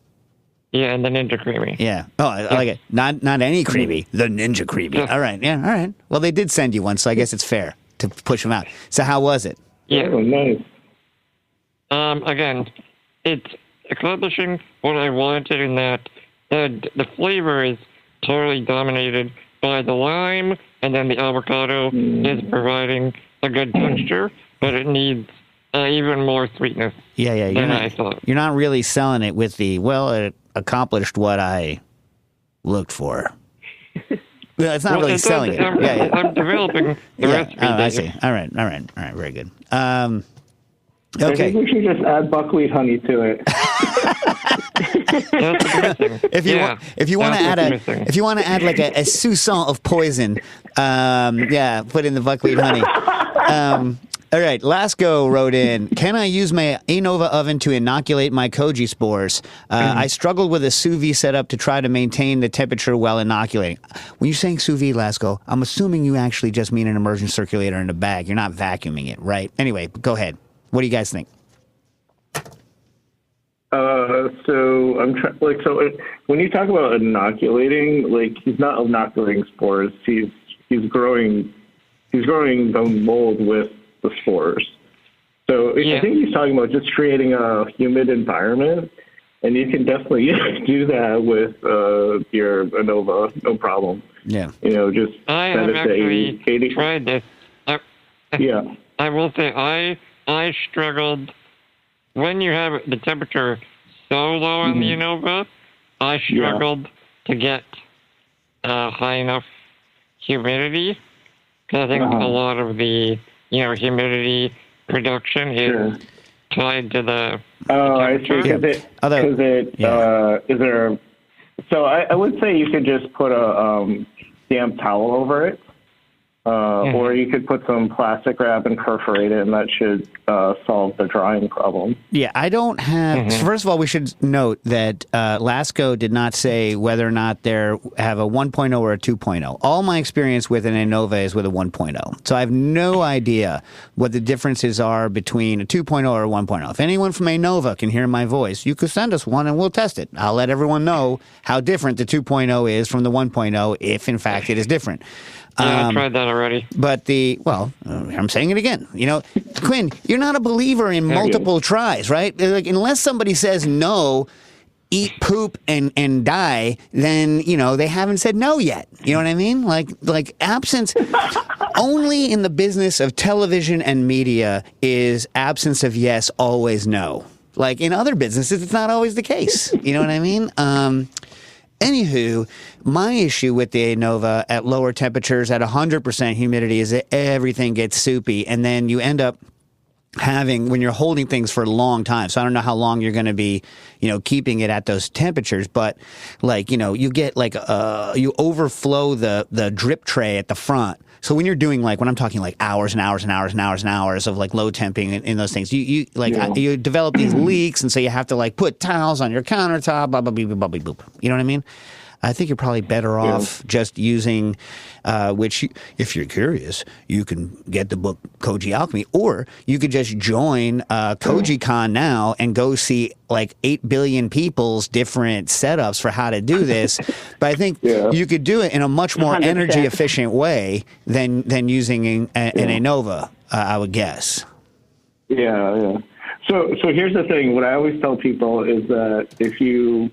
Yeah, and the Ninja Creamy. Yeah. Oh, I like it. Not any creamy. The Ninja Creamy. Yeah. All right. Yeah. All right. Well, they did send you one, so I guess it's fair to push them out. So how was it? Yeah. Oh, nice. Again, it's accomplishing what I wanted in that the flavor is totally dominated by the lime, and then the avocado is providing a good texture, but it needs even more sweetness. Yeah. than I thought. You're not really selling it with the, well, it accomplished what I looked for. Well, it's not really selling it. I'm developing the recipe. Oh, I see. All right. Very good. I Okay. think we should just add buckwheat honey to it. That's missing. If you want to add like a soupçon of poison, put in the buckwheat honey. All right, Lasco wrote in, can I use my Anova oven to inoculate my koji spores? I struggled with a sous vide setup to try to maintain the temperature while inoculating. When you're saying sous vide, Lasco, I'm assuming you actually just mean an immersion circulator in a bag. You're not vacuuming it, right? Anyway, go ahead. What do you guys think? So when you talk about inoculating, like he's not inoculating spores. He's growing the mold with the spores. So I think he's talking about just creating a humid environment, and you can definitely do that with your Anova, no problem. Yeah. Just I set have it to actually 80. tried this. Yeah. I will say I struggled when you have the temperature so low on the Anova. I struggled to get high enough humidity, because I think a lot of the humidity production is tied to the I see. Is there? So I would say you could just put a damp towel over it. Or you could put some plastic wrap and perforate it, and that should solve the drying problem. Yeah, I don't have... So first of all, we should note that Lasco did not say whether or not they have a 1.0 or a 2.0. All my experience with an Anova is with a 1.0. So I have no idea what the differences are between a 2.0 or a 1.0. If anyone from Anova can hear my voice, you could send us one and we'll test it. I'll let everyone know how different the 2.0 is from the 1.0, if in fact it is different. I tried that already. But I'm saying it again. Quinn, you're not a believer in multiple tries, right? Like, unless somebody says no, eat poop and die, then, they haven't said no yet. You know what I mean? Like absence, only in the business of television and media is absence of yes, always no. Like in other businesses, it's not always the case. You know what I mean? Anywho, my issue with the Anova at lower temperatures at 100% humidity is that everything gets soupy, and then you end up having, when you're holding things for a long time, so I don't know how long you're going to be, keeping it at those temperatures, but you get you overflow the drip tray at the front. So when you're doing when I'm talking hours and hours and hours and hours and hours of low temping in those things, you develop these leaks, and so you have to put towels on your countertop, blah blah blah blah blah blah. You know what I mean? I think you're probably better off just using, which if you're curious, you can get the book Koji Alchemy, or you could just join KojiCon now and go see 8 billion people's different setups for how to do this. But I think you could do it in a much more 100%. energy efficient way than using an Anova, I would guess. Yeah. So here's the thing. What I always tell people is that if you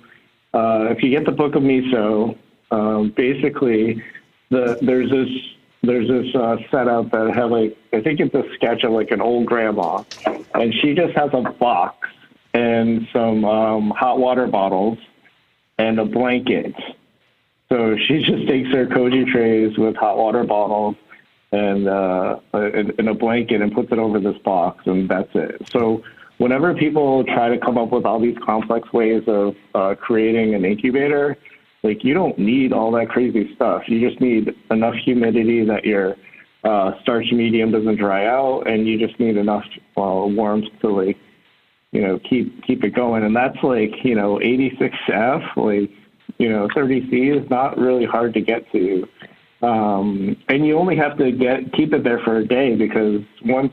get the Book of Miso, basically there's this setup that had I think it's a sketch of an old grandma, and she just has a box and some hot water bottles and a blanket. So she just takes her koji trays with hot water bottles and a blanket and puts it over this box, and that's it. So whenever people try to come up with all these complex ways of creating an incubator, you don't need all that crazy stuff. You just need enough humidity that your starch medium doesn't dry out, and you just need enough warmth to keep it going. And that's 86F, 30C is not really hard to get to. And you only have to keep it there for a day, because once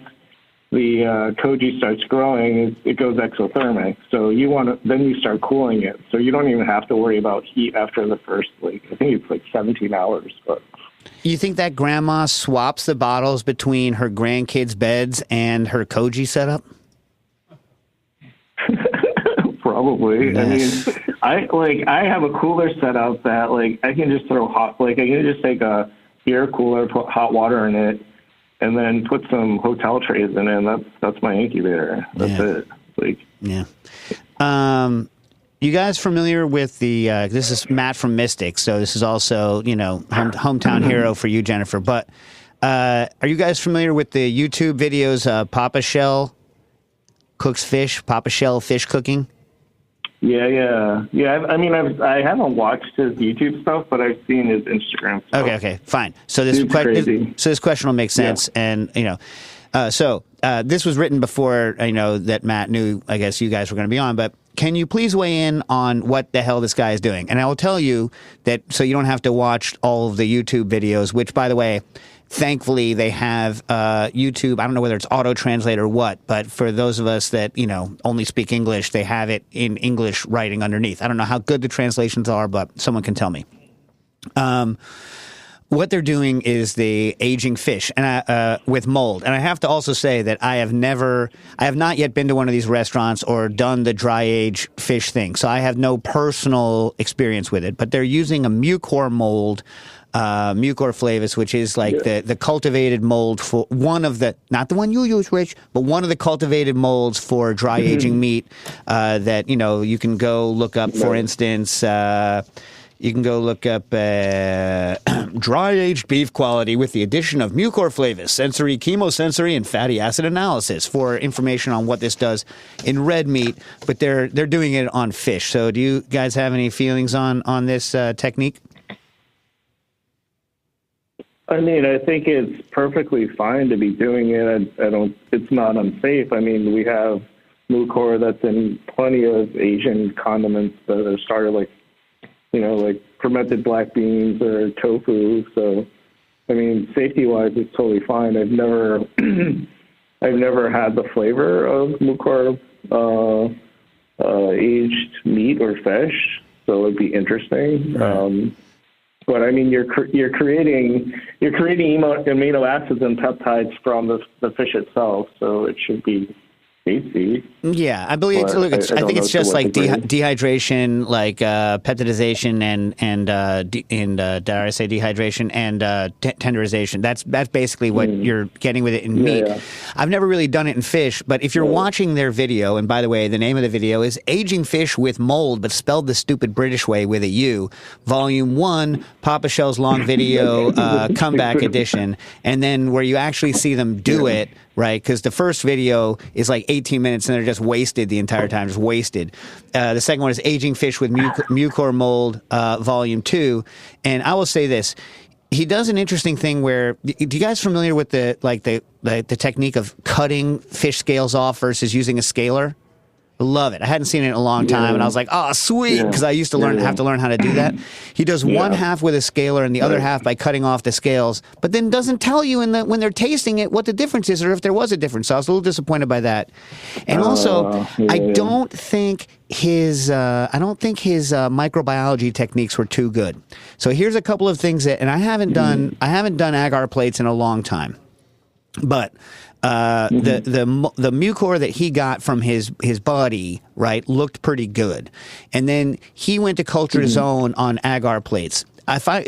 the koji starts growing, it goes exothermic. So then you start cooling it. So you don't even have to worry about heat after the first, I think it's 17 hours. But you think that grandma swaps the bottles between her grandkids' beds and her koji setup? Probably. Yes. I mean, I have a cooler setup that I can just throw I can just take a beer cooler, put hot water in it, and then put some hotel trays in it, and that's my incubator. That's it. Yeah. You guys familiar with the? This is Matt from Mystic, so this is also hometown hero for you, Jennifer. But are you guys familiar with the YouTube videos? Papa Shell cooks fish. Papa Shell fish cooking. Yeah. I haven't watched his YouTube stuff, but I've seen his Instagram stuff. Okay, fine. So this question will make sense, and this was written before that Matt knew. I guess you guys were going to be on, but can you please weigh in on what the hell this guy is doing? And I will tell you that so you don't have to watch all of the YouTube videos. Which, by the way, thankfully, they have YouTube. I don't know whether it's auto-translate or what, but for those of us that, only speak English, they have it in English writing underneath. I don't know how good the translations are, but someone can tell me. What they're doing is the aging fish and with mold. And I have to also say that I have not yet been to one of these restaurants or done the dry age fish thing. So I have no personal experience with it, but they're using a mucor mold, Mucor flavus, which is the cultivated mold for one of the, not the one you use, Rich, but one of the cultivated molds for dry aging meat that, you can go look up, for instance, you can go look up dry-aged beef quality with the addition of Mucor flavus, sensory, chemosensory, and fatty acid analysis for information on what this does in red meat, but they're doing it on fish. So do you guys have any feelings on this technique? I mean, I think it's perfectly fine to be doing it. It's not unsafe. I mean, we have Mucor that's in plenty of Asian condiments that are started like fermented black beans or tofu. So, I mean, safety-wise, it's totally fine. I've never had the flavor of Mucor aged meat or fish, so it'd be interesting. But I mean, you're creating amino acids and peptides from the fish itself, so it should be tasty. Yeah, I believe I think it's just like dehydration, like peptidization and dare I say dehydration and tenderization. That's basically what you're getting with it in meat. Yeah. I've never really done it in fish, but if you're watching their video, and by the way, the name of the video is Aging Fish with Mold, but spelled the stupid British way with a U, Volume 1, Papa Shell's long video, comeback edition, and then where you actually see them do it, right? Because the first video is like 18 minutes and they're just wasted the entire time, just wasted. The second one is Aging Fish with Mucor Mold, Volume 2. And I will say this. He does an interesting thing where, do you guys familiar with the technique of cutting fish scales off versus using a scaler? Love it. I hadn't seen it in a long time, and I was like, "Oh, sweet!" Because I used to have to learn how to do that. He does one half with a scaler and the other half by cutting off the scales, but then doesn't tell you when they're tasting it what the difference is or if there was a difference. So I was a little disappointed by that. And also, I don't think his microbiology techniques were too good. So here's a couple of things that, and I haven't done agar plates in a long time, but. The Mucor that he got from his buddy, right, looked pretty good, and then he went to culture his own on agar plates. But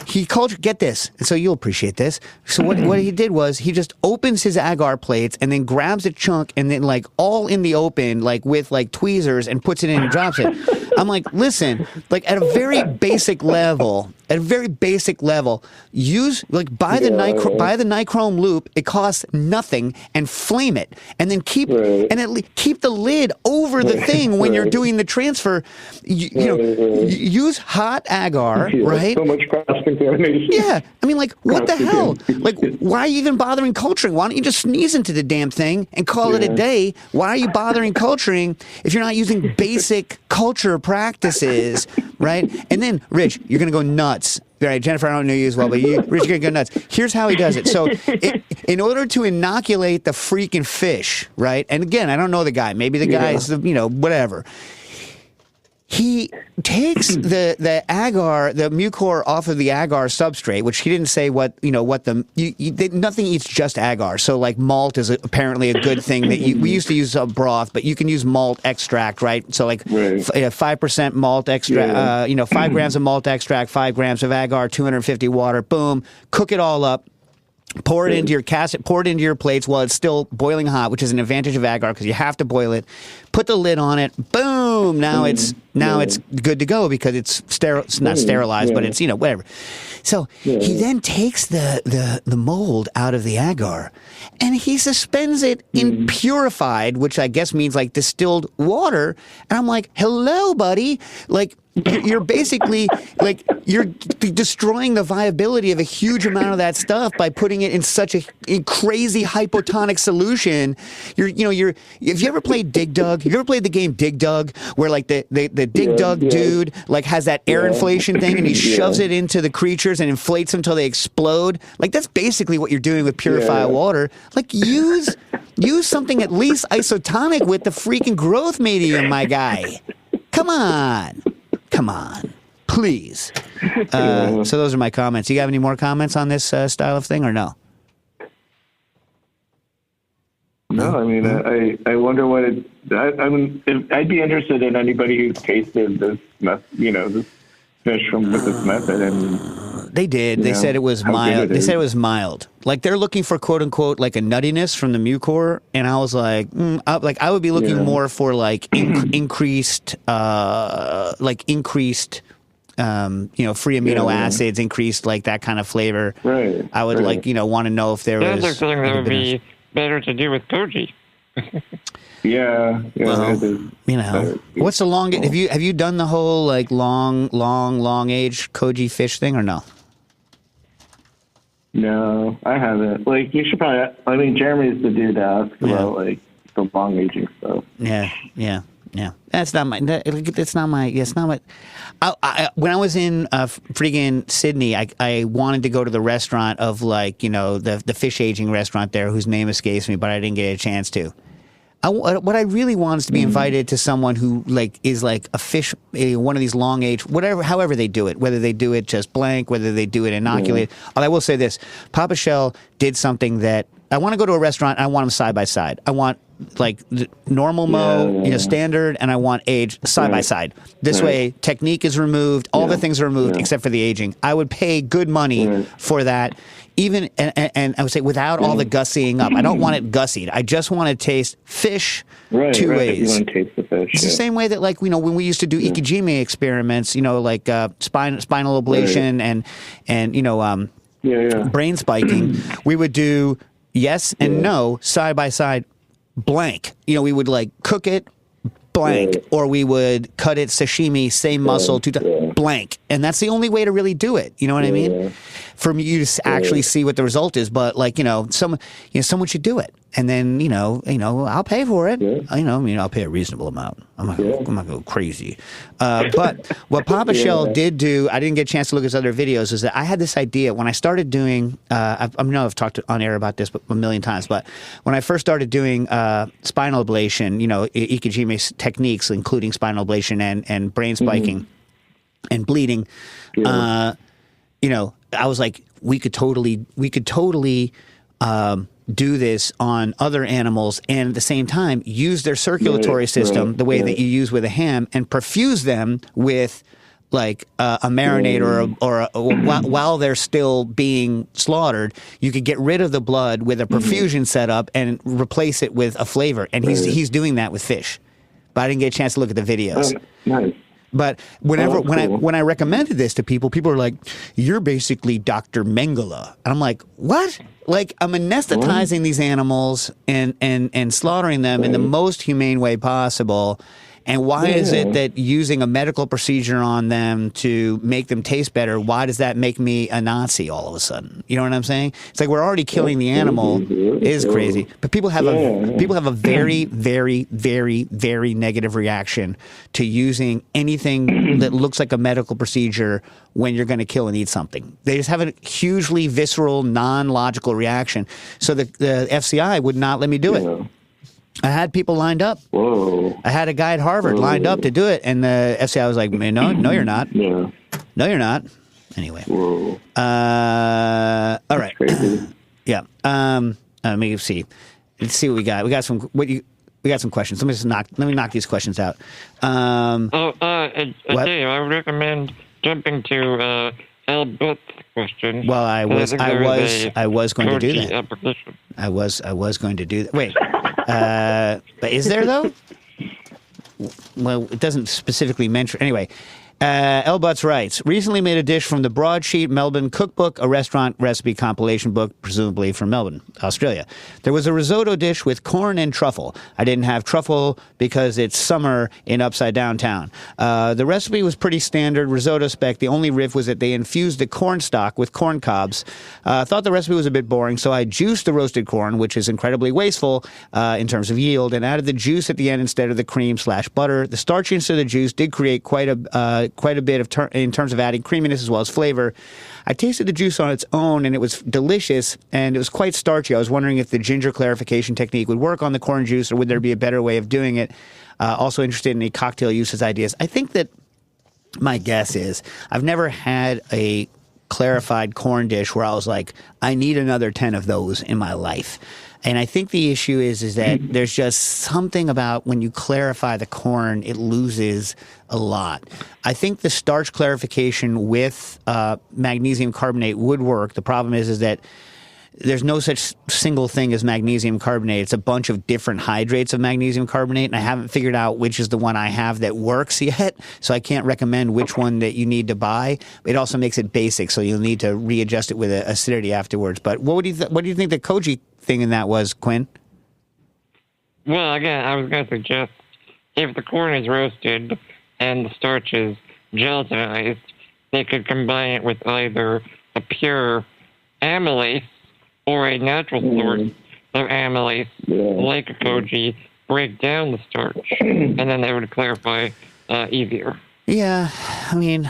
he cultured. Get this, and so you'll appreciate this. So what he did was he just opens his agar plates and then grabs a chunk and then all in the open, with tweezers, and puts it in and drops it. I'm like, listen, at a very basic level. Use buy the nichrome loop. It costs nothing, and flame it, and then keep the lid over the thing when you're doing the transfer. Use hot agar, right? So much cross contamination. Yeah, I mean, what the hell? Why are you even bothering culturing? Why don't you just sneeze into the damn thing and call it a day? Why are you bothering culturing if you're not using basic culture practices, right? And then, Rich, you're gonna go nuts. nuts. Right, Jennifer, I don't know you as well, but Richard's gonna go nuts. Here's how he does it. So, in order to inoculate the freaking fish, right? And again, I don't know the guy. Maybe the guy is, whatever. He takes the agar, the mucor off of the agar substrate, which he didn't say nothing eats just agar. So like malt is apparently a good thing that we used to use broth, but you can use malt extract, right? So like 5% malt extract, 5 grams of malt extract, 5 grams of agar, 250 water, boom, cook it all up. Pour it into your pour it into your plates while it's still boiling hot, which is an advantage of agar because you have to boil it. Put the lid on it. Boom! Now it's good to go because it's not sterilized, but it's whatever. So he then takes the mold out of the agar, and he suspends it in purified, which I guess means like distilled water. And I'm like, hello, buddy, like. You're basically like you're destroying the viability of a huge amount of that stuff by putting it in such a crazy hypotonic solution. If you ever played Dig Dug, have you ever played the game Dig Dug, where like the Dig Dug dude like has that air inflation thing and he shoves it into the creatures and inflates them until they explode? Like that's basically what you're doing with purified water. Like use something at least isotonic with the freaking growth medium, my guy. Come on, please. So those are my comments. You have any more comments on this style of thing or no? No, I mean, I wonder what I'd be interested in anybody who's tasted this, this fish with this method. And they did. They said it was mild. They said it was mild. Like they're looking for quote unquote like a nuttiness from the mucor, and I was like, I would be looking more for like increased, free amino acids, increased like that kind of flavor. Right. I would want to know if there was. Sounds like something that would be better to do with koji. Yeah. Well, what's the longest? Have you done the whole like long age koji fish thing or no? No, I haven't. Like you should probably. I mean, Jeremy's the dude to ask about like the long aging stuff. Yeah. That's not my. It's not my. It's not my. When I was in friggin' Sydney, I wanted to go to the restaurant of like the fish aging restaurant there, whose name escapes me, but I didn't get a chance to. What I really want is to be invited to someone who like is like a fish, one of these long age, however they do it, whether they do it just blank, whether they do it inoculated. And I will say this: Papa Shell did something that I want to go to a restaurant. I want them side by side. I want like normal standard, and I want age side by side. This way, technique is removed, all the things are removed except for the aging. I would pay good money for that. Even and I would say without all the gussying up. I don't want it gussied. I just want to taste fish two ways. You want to taste the fish. It's the same way that like when we used to do ikijime experiments, like spinal ablation and brain spiking, we would do yes and no side by side blank. We would like cook it blank, or we would cut it sashimi, same muscle, blank. And that's the only way to really do it. You know what I mean? For you to actually see what the result is. But like, someone should do it. And then, I'll pay for it. I'll pay a reasonable amount. I'm not going to go crazy. But what Papa Shell did do, I didn't get a chance to look at his other videos, is that I had this idea when I started doing, I've talked on air about this a million times, but when I first started doing spinal ablation, ikijime techniques, including spinal ablation and brain spiking and bleeding, I was like, we could totally do this on other animals and at the same time use their circulatory system the way that you use with a ham and perfuse them with like a marinade while they're still being slaughtered. You could get rid of the blood with a perfusion setup and replace it with a flavor. And he's doing that with fish. But I didn't get a chance to look at the videos. Nice. But when I recommended this to people, people are like, "You're basically Dr. Mengele," and I'm like, "What?" Like I'm anesthetizing these animals and slaughtering them in the most humane way possible, And why is it that using a medical procedure on them to make them taste better, why does that make me a Nazi all of a sudden? You know what I'm saying? It's like we're already killing the animal. It is crazy. But people have a very, very, very, very negative reaction to using anything that looks like a medical procedure when you're going to kill and eat something. They just have a hugely visceral, non-logical reaction. So the FCI would not let me do it. I had people lined up. Whoa. I had a guy at Harvard lined up to do it, and the FCI was like, no, you're not. Yeah. No, you're not. Anyway. Whoa. All right. Crazy. Yeah. Let me see. Let's see what we got. We got some questions. Let me knock these questions out. Dave, I would recommend jumping to Albert's question. Well, I was going to do that. Application. I was going to do that. Wait. But is there though? Well, it doesn't specifically mention. Anyway, L. Butts writes, recently made a dish from the Broadsheet Melbourne Cookbook, a restaurant recipe compilation book, presumably from Melbourne, Australia. There was a risotto dish with corn and truffle. I didn't have truffle because it's summer in upside down town. The recipe was pretty standard risotto spec. The only riff was that they infused the corn stock with corn cobs. Thought the recipe was a bit boring, so I juiced the roasted corn, which is incredibly wasteful in terms of yield, and added the juice at the end instead of the cream/butter. The starchiness of the juice did create quite a bit of in terms of adding creaminess as well as flavor. I tasted the juice on its own, and it was delicious, and it was quite starchy. I was wondering if the ginger clarification technique would work on the corn juice, or would there be a better way of doing it? Also interested in any cocktail uses ideas. I think that my guess is I've never had a clarified corn dish where I was like, I need another 10 of those in my life. And I think the issue is that there's just something about when you clarify the corn, it loses a lot. I think the starch clarification with magnesium carbonate would work. The problem is that there's no such single thing as magnesium carbonate. It's a bunch of different hydrates of magnesium carbonate, and I haven't figured out which is the one I have that works yet, so I can't recommend which one that you need to buy. It also makes it basic, so you'll need to readjust it with acidity afterwards. But what do you think the Koji thing in that was, Quinn? Well, again, I was going to suggest if the corn is roasted and the starch is gelatinized, they could combine it with either a pure amylase or a natural source of amylase, like a koji, break down the starch, and then they would clarify easier. Yeah, I mean,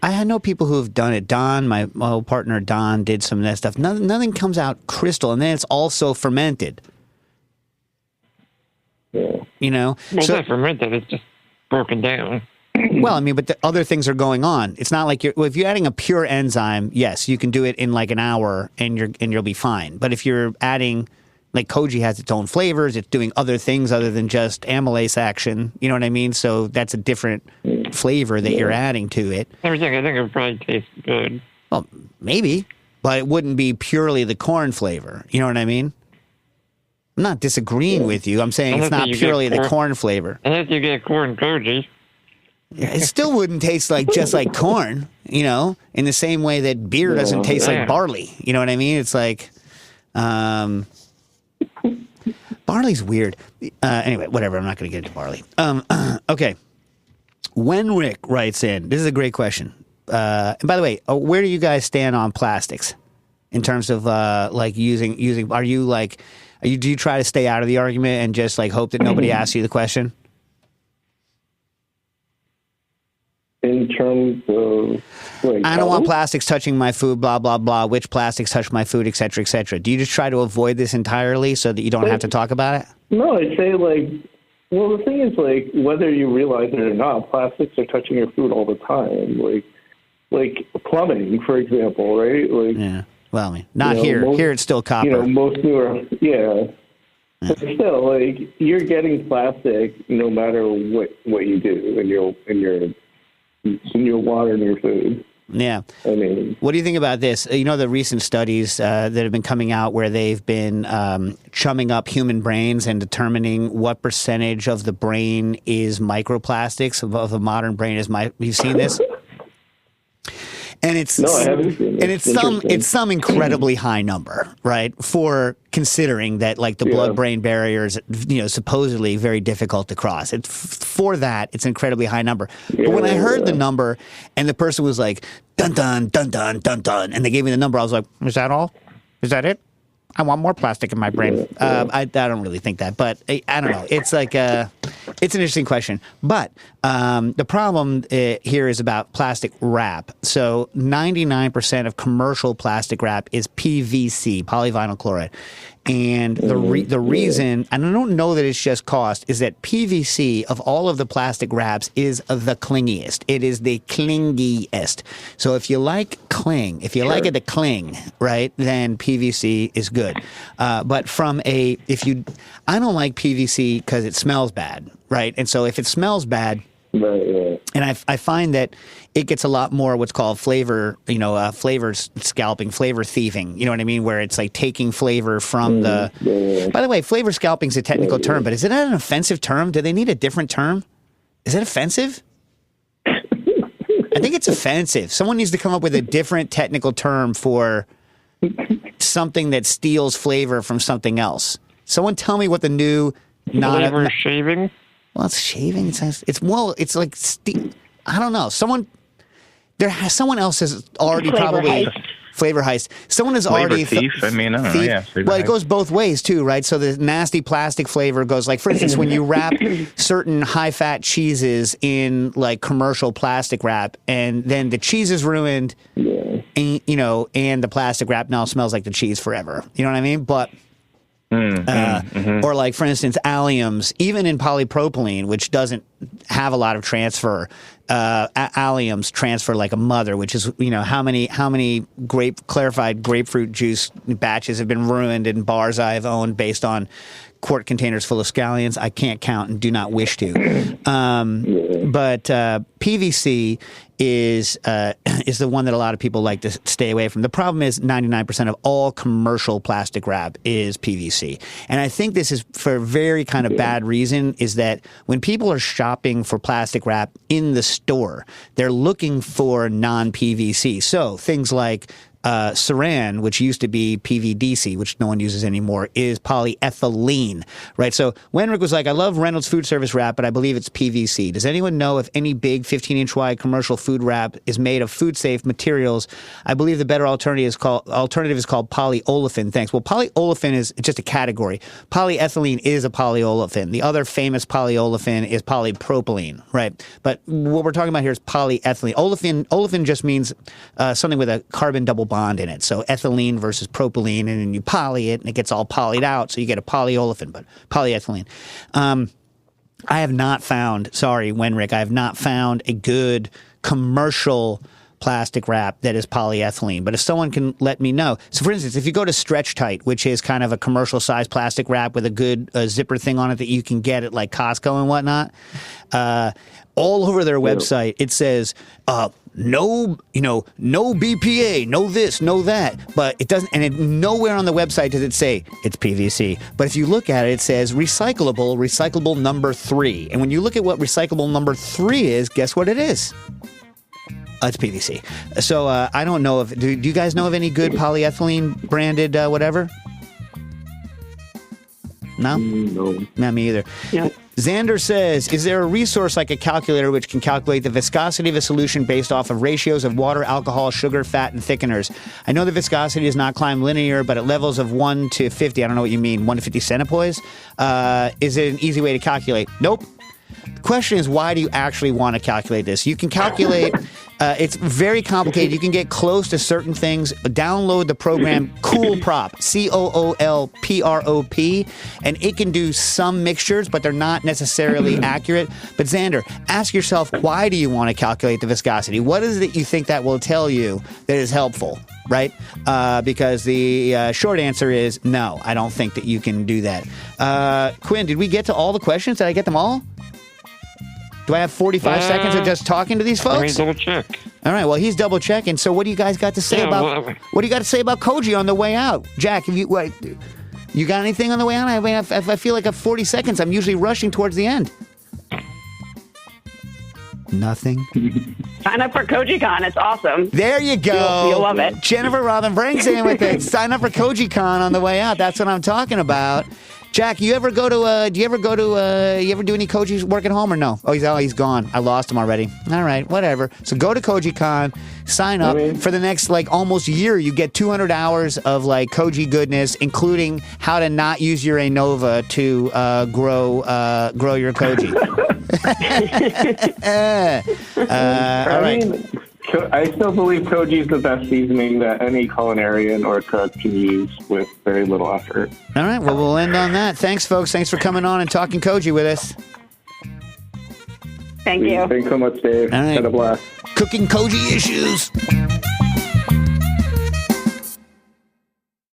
I know people who have done it. Don, my old partner Don, did some of that stuff. Nothing comes out crystal, and then it's also fermented. Yeah. You know? Well, it's not fermented, it's just broken down. Well, I mean, but the other things are going on. It's not like if you're adding a pure enzyme, yes, you can do it in like an hour and you'll be fine. But if you're adding, like Koji has its own flavors, it's doing other things other than just amylase action. You know what I mean? So that's a different flavor that you're adding to it. I think it would probably taste good. Well, maybe, but it wouldn't be purely the corn flavor. You know what I mean? I'm not disagreeing with you. I'm saying it's not purely the corn flavor. Unless you get corn koji. Yeah, it still wouldn't taste like just like corn, you know, in the same way that beer doesn't taste like barley. You know what I mean? It's like, barley's weird. Anyway, whatever. I'm not going to get into barley. Okay. When Rick writes in, this is a great question. And by the way, where do you guys stand on plastics in terms of like using? Do you try to stay out of the argument and just like hope that nobody asks you the question? In terms of, like, I don't want plastics touching my food, blah, blah, blah, which plastics touch my food, et cetera, et cetera. Do you just try to avoid this entirely so that you don't have to talk about it? No, I'd say, like, well, the thing is, like, whether you realize it or not, plastics are touching your food all the time. Like plumbing, for example, right? Like, yeah. Well, I mean, not here. Here it's still copper. You know, most newer, But still, like, you're getting plastic no matter what you do in your water and your food. Yeah. I mean, what do you think about this? You know, the recent studies that have been coming out where they've been chumming up human brains and determining what percentage of the brain is microplastics, of a modern brain is you've seen this? and it's No, I haven't seen it. and it's some incredibly high number, right? For considering that like the blood-brain barrier is, supposedly very difficult to cross. For that, it's an incredibly high number. But when I heard the number and the person was like, dun dun dun dun dun dun, and they gave me the number, I was like, is that all? Is that it? I want more plastic in my brain. I don't really think that, but I don't know. It's like it's an interesting question. But the problem here is about plastic wrap. So 99% of commercial plastic wrap is PVC, polyvinyl chloride. And the reason, and I don't know that it's just cost, is that PVC of all of the plastic wraps is the clingiest. It is the clingiest. So if you like cling, if you like it to cling, right, then PVC is good. But I don't like PVC because it smells bad, right? And so if it smells bad, and I find that it gets a lot more what's called flavor scalping, flavor thieving. You know what I mean? Where it's like taking flavor from the. By the way, flavor scalping is a technical term, but is it an offensive term? Do they need a different term? Is it offensive? I think it's offensive. Someone needs to come up with a different technical term for something that steals flavor from something else. Someone tell me what the new flavor shaving. Well, it's shaving. It's like I don't know. Someone else has already flavor heist. Someone has Flavor already thief. I don't know. Yeah. Well, it goes both ways too, right? So the nasty plastic flavor goes like, for instance, when you wrap certain high-fat cheeses in like commercial plastic wrap, and then the cheese is ruined, and the plastic wrap now smells like the cheese forever. You know what I mean? But. Or like, for instance, alliums, even in polypropylene, which doesn't have a lot of transfer, alliums transfer like a mother, which is, how many clarified grapefruit juice batches have been ruined in bars I've owned based on quart containers full of scallions. I can't count and do not wish to. But PVC is the one that a lot of people like to stay away from. The problem is 99% of all commercial plastic wrap is PVC. And I think this is for a very kind of bad reason, is that when people are shopping for plastic wrap in the store, they're looking for non-PVC. So things like Saran, which used to be PVDC, which no one uses anymore, is polyethylene, right? So Wenrick was like, I love Reynolds Food Service wrap, but I believe it's PVC. Does anyone know if any big 15-inch wide commercial food wrap is made of food-safe materials? I believe the better alternative is called polyolefin. Thanks. Well, polyolefin is just a category. Polyethylene is a polyolefin. The other famous polyolefin is polypropylene, right? But what we're talking about here is polyethylene. Olefin just means something with a carbon double bond in it. So ethylene versus propylene, and then you poly it and it gets all polyed out. So you get a polyolefin, but polyethylene. I have not found, sorry, Wenrick, I have not found a good commercial plastic wrap that is polyethylene. But if someone can let me know. So for instance, if you go to Stretch Tight, which is kind of a commercial size plastic wrap with a good zipper thing on it that you can get at like Costco and whatnot, all over their website, it says, no BPA, no this, no that, but it doesn't, and nowhere on the website does it say it's PVC. But if you look at it, it says recyclable number 3. And when you look at what recyclable number 3 is, guess what it is? It's PVC. So I don't know if, do you guys know of any good polyethylene branded whatever? No? No. Not me either. Yeah. Xander says, is there a resource like a calculator which can calculate the viscosity of a solution based off of ratios of water, alcohol, sugar, fat, and thickeners? I know the viscosity does not climb linear, but at levels of 1 to 50, I don't know what you mean, 1 to 50 centipoise, is it an easy way to calculate? Nope. The question is, why do you actually want to calculate this? You can calculate, it's very complicated. You can get close to certain things. Download the program Coolprop, Coolprop, and it can do some mixtures, but they're not necessarily accurate. But Xander, ask yourself, why do you want to calculate the viscosity? What is it you think that will tell you that is helpful? Right? Because the short answer is no, I don't think that you can do that. Quinn, did we get to all the questions? Did I get them all? Do I have 45 seconds of just talking to these folks? Let me double check. All right. Well, he's double checking. So, what do you guys got to say about? What do you got to say about Koji on the way out, Jack? Have you got anything on the way out? I mean, I feel like I have 40 seconds. I'm usually rushing towards the end. Nothing. Sign up for KojiCon. It's awesome. There you go. You'll love it. Jennifer Rothman brings in with it. Sign up for KojiCon on the way out. That's what I'm talking about. Jack, you ever do any Koji work at home or no? Oh, he's gone. I lost him already. All right, whatever. So go to KojiCon, sign up for the next almost year. You get 200 hours of Koji goodness, including how to not use your ANOVA to grow your Koji. All right. I still believe Koji is the best seasoning that any culinarian or cook can use with very little effort. All right, well, we'll end on that. Thanks, folks. Thanks for coming on and talking Koji with us. Thank you. Thanks so much, Dave. All right. Had a blast. Cooking Koji issues.